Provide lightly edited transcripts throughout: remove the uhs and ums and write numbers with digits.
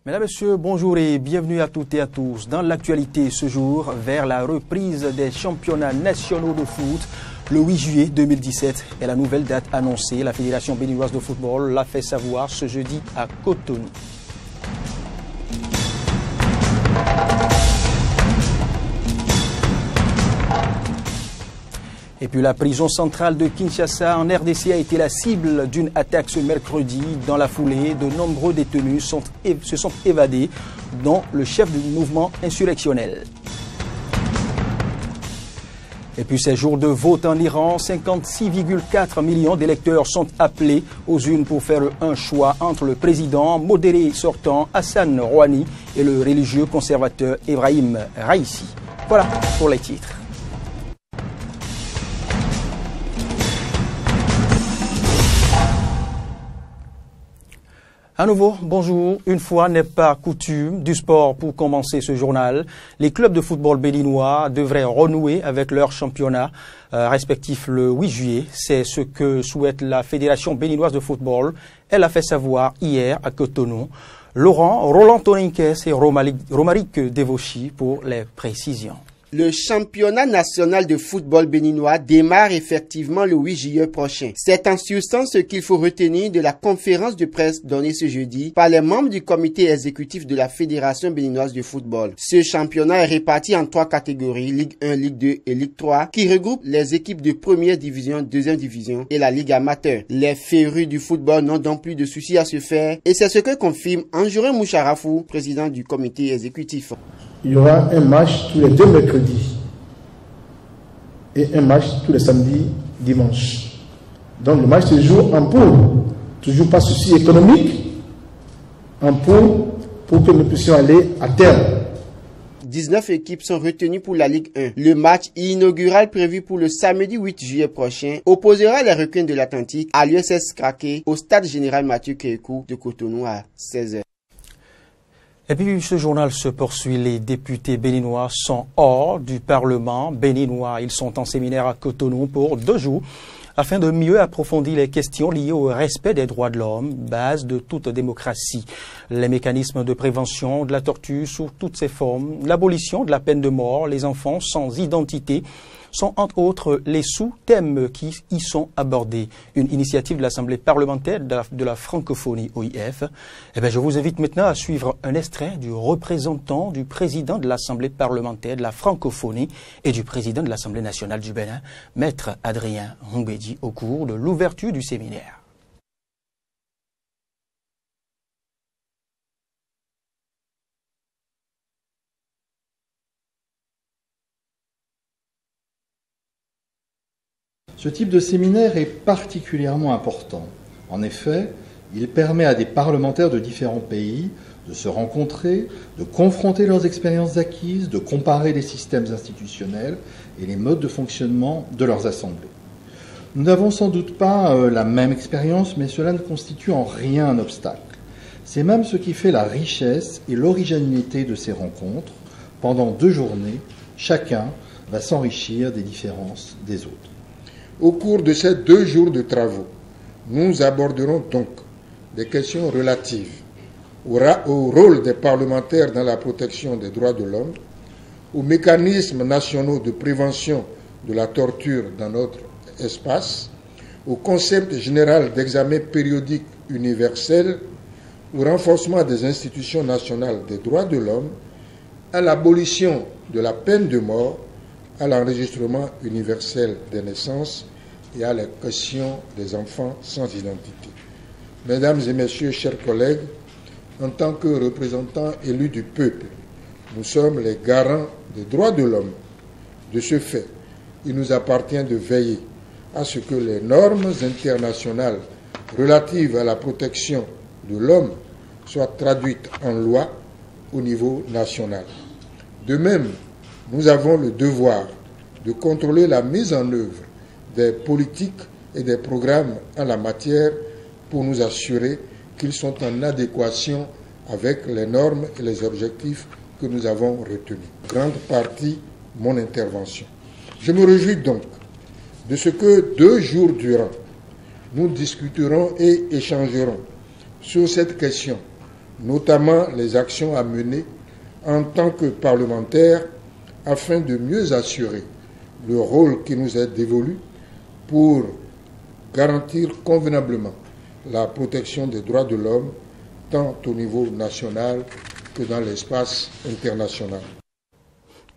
Mesdames, Messieurs, bonjour et bienvenue à toutes et à tous. Dans l'actualité ce jour, vers la reprise des championnats nationaux de foot, le 8 juillet 2017 est la nouvelle date annoncée. La Fédération béninoise de football l'a fait savoir ce jeudi à Cotonou. Et puis la prison centrale de Kinshasa en RDC a été la cible d'une attaque ce mercredi. Dans la foulée, de nombreux détenus se sont évadés, dont le chef du mouvement insurrectionnel. Et puis ces jours de vote en Iran, 56,4 millions d'électeurs sont appelés aux urnes pour faire un choix entre le président modéré sortant Hassan Rouhani et le religieux conservateur Ebrahim Raïssi. Voilà pour les titres. À nouveau, bonjour. Une fois n'est pas coutume, du sport pour commencer ce journal. Les clubs de football béninois devraient renouer avec leur championnat respectif le 8 juillet. C'est ce que souhaite la Fédération béninoise de football. Elle a fait savoir hier à Cotonou. Roland Toninkes et Romaric Devoshi pour les précisions. Le championnat national de football béninois démarre effectivement le 8 juillet prochain. C'est en substance ce qu'il faut retenir de la conférence de presse donnée ce jeudi par les membres du comité exécutif de la Fédération béninoise de football. Ce championnat est réparti en 3 catégories, Ligue 1, Ligue 2 et Ligue 3, qui regroupent les équipes de première division, deuxième division et la Ligue amateur. Les férus du football n'ont donc plus de soucis à se faire et c'est ce que confirme Anjorin Moucharafou, président du comité exécutif. Il y aura un match tous les 2 mercredis et un match tous les samedis, dimanches. Donc le match se joue en poule. Toujours pas souci économique, en poule pour que nous puissions aller à terme. 19 équipes sont retenues pour la Ligue 1. Le match inaugural prévu pour le samedi 8 juillet prochain opposera les Requins de l'Atlantique à l'USS Krake au stade général Mathieu Kékou de Cotonou à 16h. Et puis ce journal se poursuit. Les députés béninois sont hors du Parlement béninois. Ils sont en séminaire à Cotonou pour 2 jours afin de mieux approfondir les questions liées au respect des droits de l'homme, base de toute démocratie. Les mécanismes de prévention de la torture sous toutes ses formes, l'abolition de la peine de mort, les enfants sans identité, sont entre autres les sous-thèmes qui y sont abordés. Une initiative de l'Assemblée parlementaire de la francophonie OIF. Je vous invite maintenant à suivre un extrait du représentant du président de l'Assemblée parlementaire de la francophonie et du président de l'Assemblée nationale du Bénin, Maître Adrien Hongbeji, au cours de l'ouverture du séminaire. Ce type de séminaire est particulièrement important. En effet, il permet à des parlementaires de différents pays de se rencontrer, de confronter leurs expériences acquises, de comparer les systèmes institutionnels et les modes de fonctionnement de leurs assemblées. Nous n'avons sans doute pas la même expérience, mais cela ne constitue en rien un obstacle. C'est même ce qui fait la richesse et l'originalité de ces rencontres. Pendant 2 journées, chacun va s'enrichir des différences des autres. Au cours de ces 2 jours de travaux, nous aborderons donc des questions relatives au rôle des parlementaires dans la protection des droits de l'homme, aux mécanismes nationaux de prévention de la torture dans notre espace, au concept général d'examen périodique universel, au renforcement des institutions nationales des droits de l'homme, à l'abolition de la peine de mort, à l'enregistrement universel des naissances et à la question des enfants sans identité. Mesdames et messieurs, chers collègues, en tant que représentants élus du peuple, nous sommes les garants des droits de l'homme. De ce fait, il nous appartient de veiller à ce que les normes internationales relatives à la protection de l'homme soient traduites en loi au niveau national. De même, nous avons le devoir de contrôler la mise en œuvre des politiques et des programmes en la matière pour nous assurer qu'ils sont en adéquation avec les normes et les objectifs que nous avons retenus. Grande partie mon intervention. Je me réjouis donc de ce que 2 jours durant, nous discuterons et échangerons sur cette question notamment les actions à mener en tant que parlementaires afin de mieux assurer le rôle qui nous est dévolu pour garantir convenablement la protection des droits de l'homme tant au niveau national que dans l'espace international.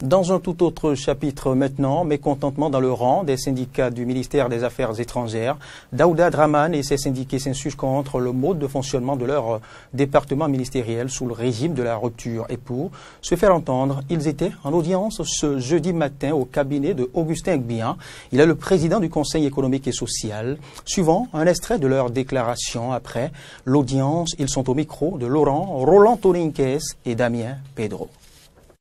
Dans un tout autre chapitre maintenant, mécontentement dans le rang des syndicats du ministère des Affaires étrangères, Daouda Draman et ses syndiqués s'insurgent contre le mode de fonctionnement de leur département ministériel sous le régime de la rupture. Et pour se faire entendre, ils étaient en audience ce jeudi matin au cabinet de Augustin Gbian. Il est le président du Conseil économique et social. Suivant un extrait de leur déclaration après l'audience, ils sont au micro de Roland Torinques et Damien Pedro.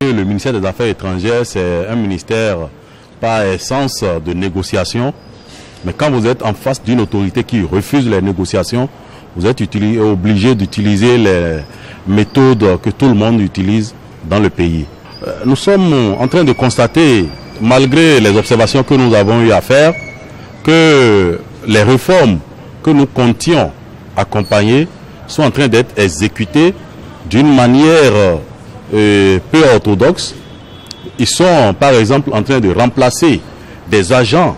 Le ministère des Affaires étrangères, c'est un ministère par essence de négociation. Mais quand vous êtes en face d'une autorité qui refuse les négociations, vous êtes obligé d'utiliser les méthodes que tout le monde utilise dans le pays. Nous sommes en train de constater, malgré les observations que nous avons eu à faire, que les réformes que nous comptions accompagner sont en train d'être exécutées d'une manière peu orthodoxes. Ils sont par exemple en train de remplacer des agents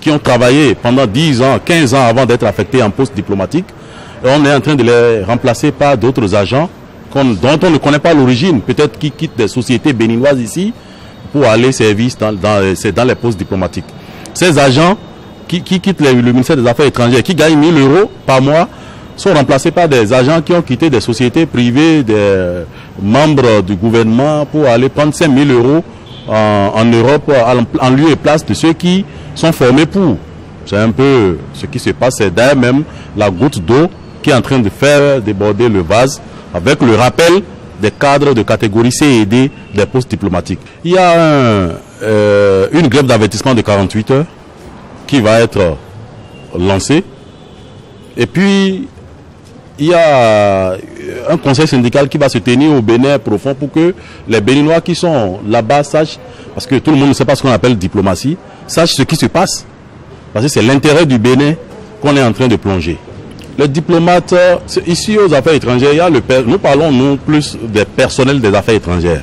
qui ont travaillé pendant 10 ans, 15 ans avant d'être affectés en poste diplomatique. Et on est en train de les remplacer par d'autres agents dont on ne connaît pas l'origine, peut-être qui quittent des sociétés béninoises ici pour aller servir dans les postes diplomatiques. Ces agents qui quittent le ministère des Affaires étrangères, qui gagnent 1 000 € par mois, sont remplacés par des agents qui ont quitté des sociétés privées, des membres du gouvernement pour aller prendre 5 000 € en Europe en lieu et place de ceux qui sont formés pour. C'est un peu ce qui se passe, c'est d'ailleurs même la goutte d'eau qui est en train de faire déborder le vase avec le rappel des cadres de catégorie C et D des postes diplomatiques. Il y a une grève d'avertissement de 48 heures qui va être lancée. Et puis, il y a un conseil syndical qui va se tenir au Bénin profond pour que les Béninois qui sont là-bas sachent, parce que tout le monde ne sait pas ce qu'on appelle diplomatie, sachent ce qui se passe. Parce que c'est l'intérêt du Bénin qu'on est en train de plonger. Les diplomates, ici aux affaires étrangères, nous parlons nous plus des personnels des affaires étrangères.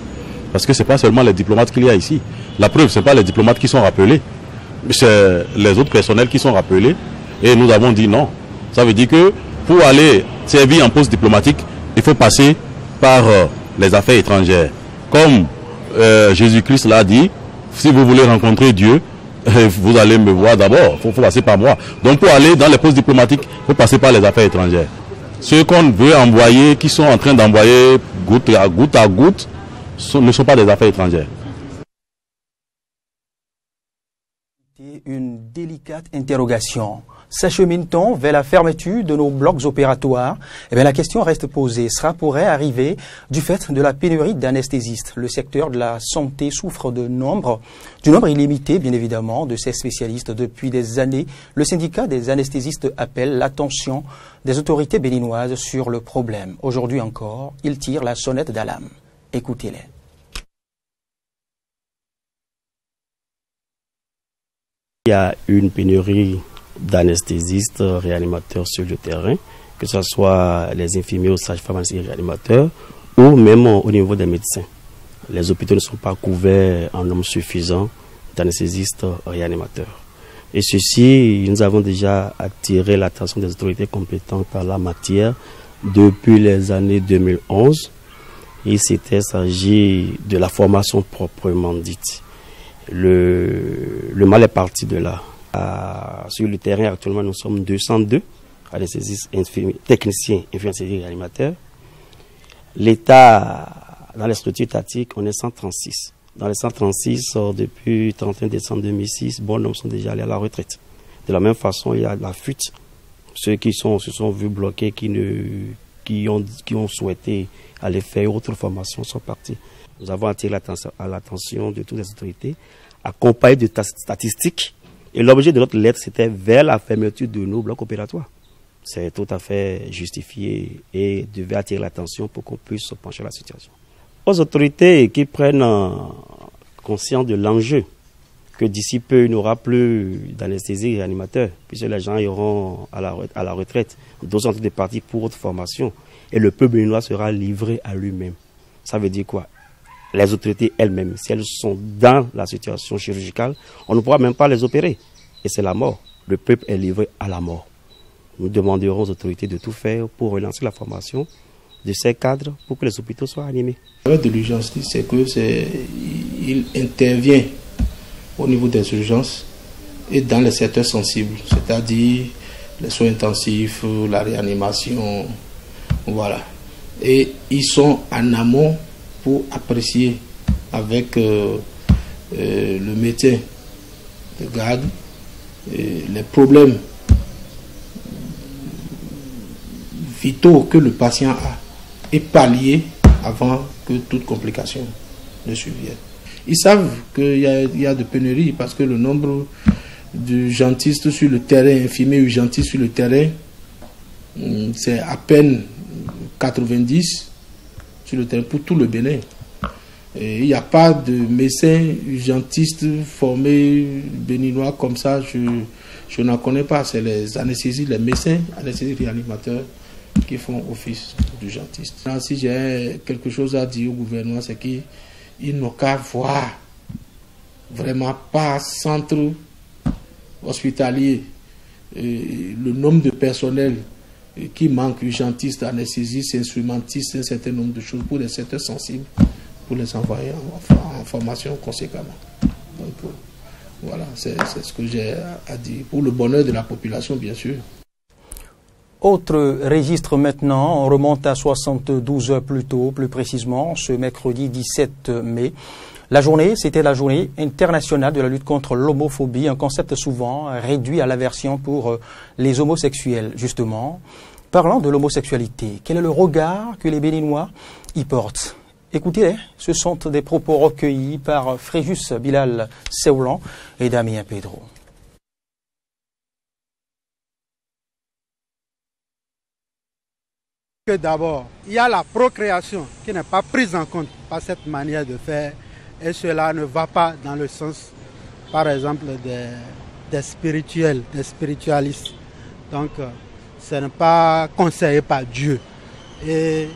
Parce que ce n'est pas seulement les diplomates qu'il y a ici. La preuve, ce n'est pas les diplomates qui sont rappelés. C'est les autres personnels qui sont rappelés. Et nous avons dit non. Ça veut dire que pour aller servir en poste diplomatique, il faut passer par les affaires étrangères. Comme Jésus-Christ l'a dit, si vous voulez rencontrer Dieu, vous allez me voir d'abord, il faut passer par moi. Donc pour aller dans les postes diplomatiques, il faut passer par les affaires étrangères. Ceux qu'on veut envoyer, qui sont en train d'envoyer goutte à goutte, ne sont pas des affaires étrangères. Une délicate interrogation. S'achemine-t-on vers la fermeture de nos blocs opératoires? Eh bien, la question reste posée. Cela pourrait arriver du fait de la pénurie d'anesthésistes. Le secteur de la santé souffre du nombre illimité, bien évidemment, de ces spécialistes depuis des années. Le syndicat des anesthésistes appelle l'attention des autorités béninoises sur le problème. Aujourd'hui encore, ils tirent la sonnette d'alarme. Écoutez-les. Il y a une pénurie d'anesthésistes, réanimateurs sur le terrain, que ce soit les infirmiers ou sages-femmes réanimateurs, ou même au niveau des médecins. Les hôpitaux ne sont pas couverts en nombre suffisant d'anesthésistes réanimateurs. Et ceci, nous avons déjà attiré l'attention des autorités compétentes en la matière depuis les années 2011. Il s'agit de la formation proprement dite. Le mal est parti de là. Sur le terrain, actuellement, nous sommes 202 anesthésistes, techniciens, infirmiers réanimateurs. L'État, dans les structures étatiques, on est 136. Dans les 136, depuis le 31 décembre 2006, bon nombre sont déjà allés à la retraite. De la même façon, il y a la fuite. Ceux qui se sont vus bloqués, qui ont souhaité aller faire autre formation sont partis. Nous avons attiré l'attention de toutes les autorités, accompagnées de statistiques. Et l'objet de notre lettre, c'était vers la fermeture de nos blocs opératoires. C'est tout à fait justifié et devait attirer l'attention pour qu'on puisse se pencher sur la situation. Aux autorités qui prennent conscience de l'enjeu, que d'ici peu, il n'y aura plus d'anesthésie réanimateur, puisque les gens iront à la retraite. D'autres sont de partis pour autre formation. et le peuple béninois sera livré à lui-même. Ça veut dire quoi? Les autorités elles-mêmes, si elles sont dans la situation chirurgicale, on ne pourra même pas les opérer. Et c'est la mort. Le peuple est livré à la mort. Nous demanderons aux autorités de tout faire pour relancer la formation de ces cadres pour que les hôpitaux soient animés. Le de l'urgence, c'est qu'il intervient au niveau des urgences et dans les secteurs sensibles, c'est-à-dire les soins intensifs, la réanimation, voilà. Et ils sont en amont pour apprécier avec le médecin de garde les problèmes vitaux que le patient a et pallier avant que toute complication ne survienne. Ils savent qu'il y a de pénuries parce que le nombre d'urgentistes sur le terrain, infirmiers urgentistes sur le terrain, c'est à peine 90 sur le terrain pour tout le Bénin. Et il n'y a pas de médecins urgentistes formés béninois comme ça, je n'en connais pas. C'est les anesthésistes, les médecins anesthésistes réanimateurs qui font office d'urgentiste. Si j'ai quelque chose à dire au gouvernement, c'est qu'ils n'ont qu'à voir vraiment pas centre hospitalier, le nombre de personnel qui manque, urgentistes, anesthésistes, instrumentistes, un certain nombre de choses pour les secteurs sensibles, pour les envoyer en formation conséquemment. Donc voilà, c'est ce que j'ai à dire, pour le bonheur de la population bien sûr. Autre registre maintenant, on remonte à 72 heures plus tôt, plus précisément, ce mercredi 17 mai. La journée, c'était la journée internationale de la lutte contre l'homophobie, un concept souvent réduit à l'aversion pour les homosexuels, justement. Parlant de l'homosexualité, quel est le regard que les Béninois y portent? Écoutez, ce sont des propos recueillis par Fréjus Bilal Seulan et Damien Pedro. Que d'abord, il y a la procréation qui n'est pas prise en compte par cette manière de faire et cela ne va pas dans le sens, par exemple, des spirituels, des spiritualistes. Donc, ce n'est pas conseillé par Dieu. Et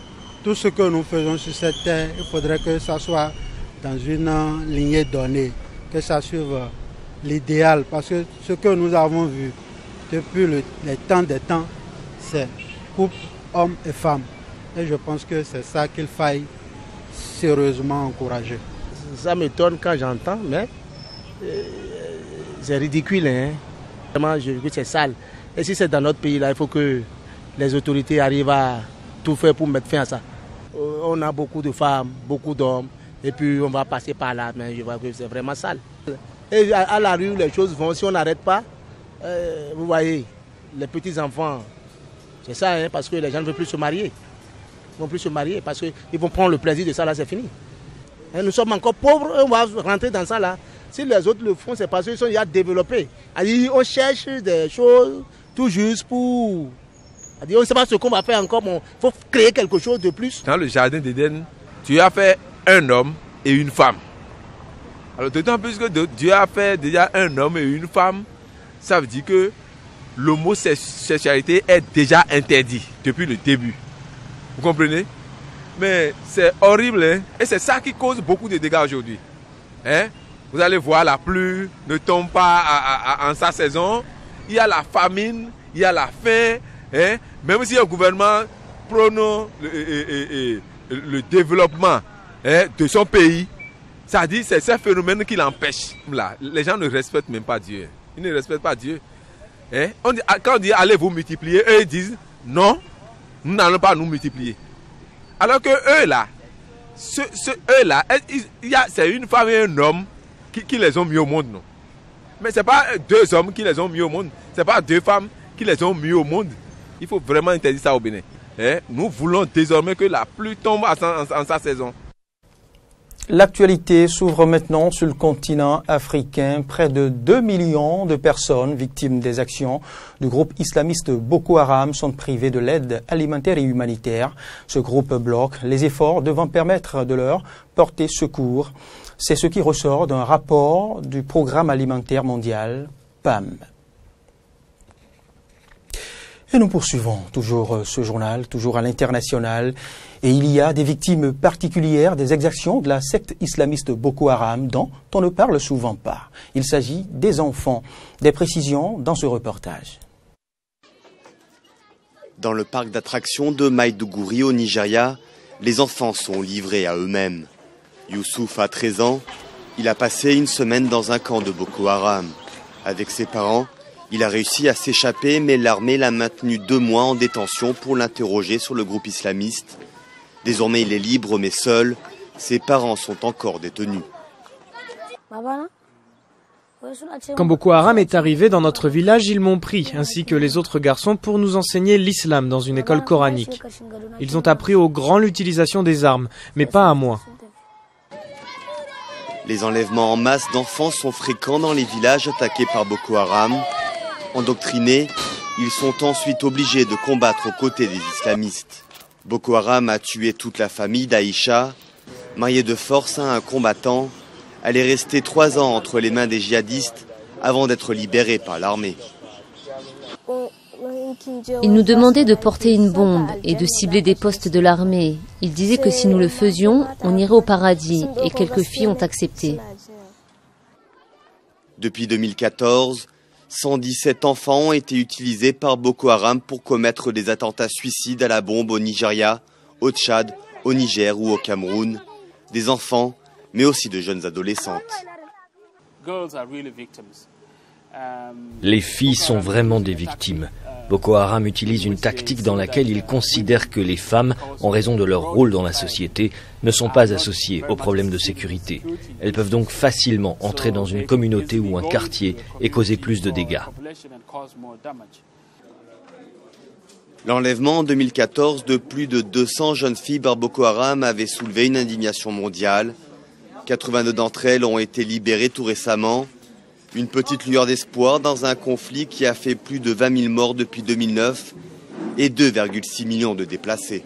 tout ce que nous faisons sur cette terre, il faudrait que ça soit dans une lignée donnée, que ça suive l'idéal. Parce que ce que nous avons vu depuis les temps des temps, c'est couple, hommes et femmes. Et je pense que c'est ça qu'il faille sérieusement encourager. Ça m'étonne quand j'entends, mais c'est ridicule. Hein? Vraiment, je veux que c'est sale. Et si c'est dans notre pays, là, il faut que les autorités arrivent à tout faire pour mettre fin à ça. On a beaucoup de femmes, beaucoup d'hommes, et puis on va passer par là, mais je vois que c'est vraiment sale. Et à la rue, les choses vont, si on n'arrête pas, vous voyez, les petits-enfants, c'est ça, hein, parce que les gens ne veulent plus se marier. Ils ne vont plus se marier parce qu'ils vont prendre le plaisir de ça, là, c'est fini. Et nous sommes encore pauvres, on va rentrer dans ça, là. Si les autres le font, c'est parce qu'ils sont déjà développés. On cherche des choses tout juste pour... On ne sait pas ce qu'on va faire encore, mais il faut créer quelque chose de plus. Dans le jardin d'Éden, Dieu a fait un homme et une femme. Alors d'autant plus que Dieu a fait déjà un homme et une femme, ça veut dire que l'homosexualité est déjà interdite depuis le début. Vous comprenez? Mais c'est horrible, hein? Et c'est ça qui cause beaucoup de dégâts aujourd'hui. Hein? Vous allez voir, la pluie ne tombe pas en sa saison. Il y a la famine, il y a la faim. Hein? Même si le gouvernement prône le développement, hein, de son pays, ça dit c'est ce phénomène qui l'empêche. Les gens ne respectent même pas Dieu. Ils ne respectent pas Dieu. Hein? Quand on dit allez vous multiplier, eux ils disent non, nous n'allons pas nous multiplier. Alors que eux là, c'est une femme et un homme qui les ont mis au monde, non? Mais c'est pas deux hommes qui les ont mis au monde, c'est pas deux femmes qui les ont mis au monde. Il faut vraiment interdire ça au Bénin. Hein? Nous voulons désormais que la pluie tombe en sa saison. L'actualité s'ouvre maintenant sur le continent africain. Près de 2 millions de personnes victimes des actions du groupe islamiste Boko Haram sont privées de l'aide alimentaire et humanitaire. Ce groupe bloque les efforts devant permettre de leur porter secours. C'est ce qui ressort d'un rapport du Programme alimentaire mondial, PAM. Et nous poursuivons toujours ce journal, toujours à l'international. Et il y a des victimes particulières des exactions de la secte islamiste Boko Haram dont on ne parle souvent pas. Il s'agit des enfants. Des précisions dans ce reportage. Dans le parc d'attractions de Maiduguri au Nigeria, les enfants sont livrés à eux-mêmes. Youssouf a 13 ans. Il a passé une semaine dans un camp de Boko Haram. Avec ses parents, il a réussi à s'échapper, mais l'armée l'a maintenu 2 mois en détention pour l'interroger sur le groupe islamiste. Désormais, il est libre, mais seul. Ses parents sont encore détenus. Quand Boko Haram est arrivé dans notre village, ils m'ont pris, ainsi que les autres garçons, pour nous enseigner l'islam dans une école coranique. Ils ont appris aux grands l'utilisation des armes, mais pas à moi. Les enlèvements en masse d'enfants sont fréquents dans les villages attaqués par Boko Haram. Endoctrinés, ils sont ensuite obligés de combattre aux côtés des islamistes. Boko Haram a tué toute la famille d'Aïcha. Mariée de force à un combattant, elle est restée 3 ans entre les mains des djihadistes avant d'être libérée par l'armée. Il nous demandait de porter une bombe et de cibler des postes de l'armée. Il disait que si nous le faisions, on irait au paradis et quelques filles ont accepté. Depuis 2014, 117 enfants ont été utilisés par Boko Haram pour commettre des attentats suicides à la bombe au Nigeria, au Tchad, au Niger ou au Cameroun. Des enfants, mais aussi de jeunes adolescentes. Les filles sont vraiment des victimes. Boko Haram utilise une tactique dans laquelle ils considèrent que les femmes, en raison de leur rôle dans la société, ne sont pas associées aux problèmes de sécurité. Elles peuvent donc facilement entrer dans une communauté ou un quartier et causer plus de dégâts. L'enlèvement en 2014 de plus de 200 jeunes filles par Boko Haram avait soulevé une indignation mondiale. 82 d'entre elles ont été libérées tout récemment. Une petite lueur d'espoir dans un conflit qui a fait plus de 20 000 morts depuis 2009 et 2,6 millions de déplacés.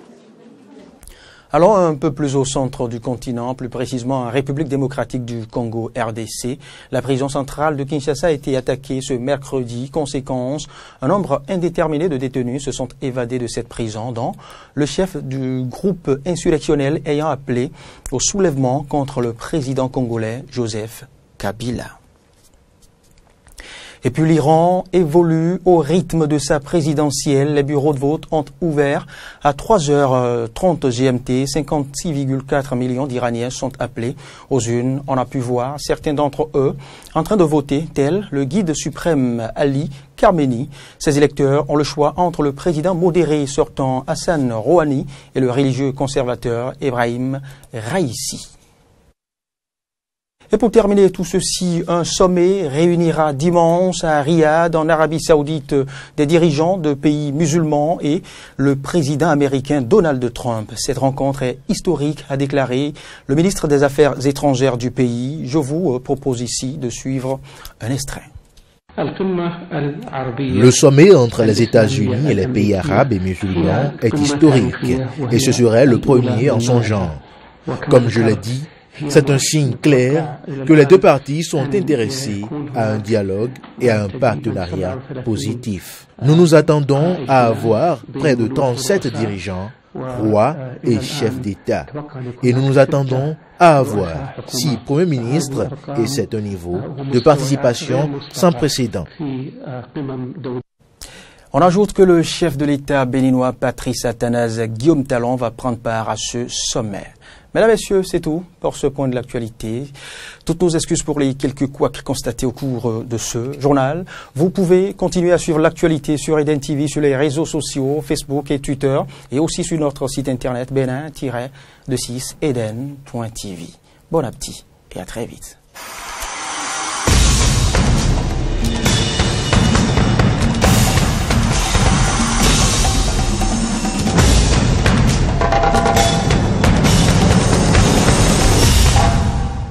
Alors, un peu plus au centre du continent, plus précisément en République démocratique du Congo, RDC, la prison centrale de Kinshasa a été attaquée ce mercredi. Conséquence, un nombre indéterminé de détenus se sont évadés de cette prison, dont le chef du groupe insurrectionnel ayant appelé au soulèvement contre le président congolais Joseph Kabila. Et puis l'Iran évolue au rythme de sa présidentielle. Les bureaux de vote ont ouvert à 3h30 GMT. 56,4 millions d'Iraniens sont appelés aux urnes. On a pu voir certains d'entre eux en train de voter, tel le guide suprême Ali Khamenei. Ces électeurs ont le choix entre le président modéré sortant Hassan Rouhani et le religieux conservateur Ebrahim Raïssi. Et pour terminer tout ceci, un sommet réunira dimanche à Riyad, en Arabie Saoudite, des dirigeants de pays musulmans et le président américain Donald Trump. Cette rencontre est historique, a déclaré le ministre des Affaires étrangères du pays. Je vous propose ici de suivre un extrait. Le sommet entre les États-Unis et les pays arabes et musulmans est historique et ce serait le premier en son genre. Comme je l'ai dit, c'est un signe clair que les deux parties sont intéressées à un dialogue et à un partenariat positif. Nous nous attendons à avoir près de 37 dirigeants, rois et chefs d'État. Et nous nous attendons à avoir 6 premiers ministres et c'est un niveau de participation sans précédent. On ajoute que le chef de l'État béninois Patrice Athanase Guillaume Talon va prendre part à ce sommet. Mesdames, Messieurs, c'est tout pour ce point de l'actualité. Toutes nos excuses pour les quelques couacs constatés au cours de ce journal. Vous pouvez continuer à suivre l'actualité sur Eden TV, sur les réseaux sociaux, Facebook et Twitter, et aussi sur notre site internet benin-26eden.tv. Bon appétit et à très vite.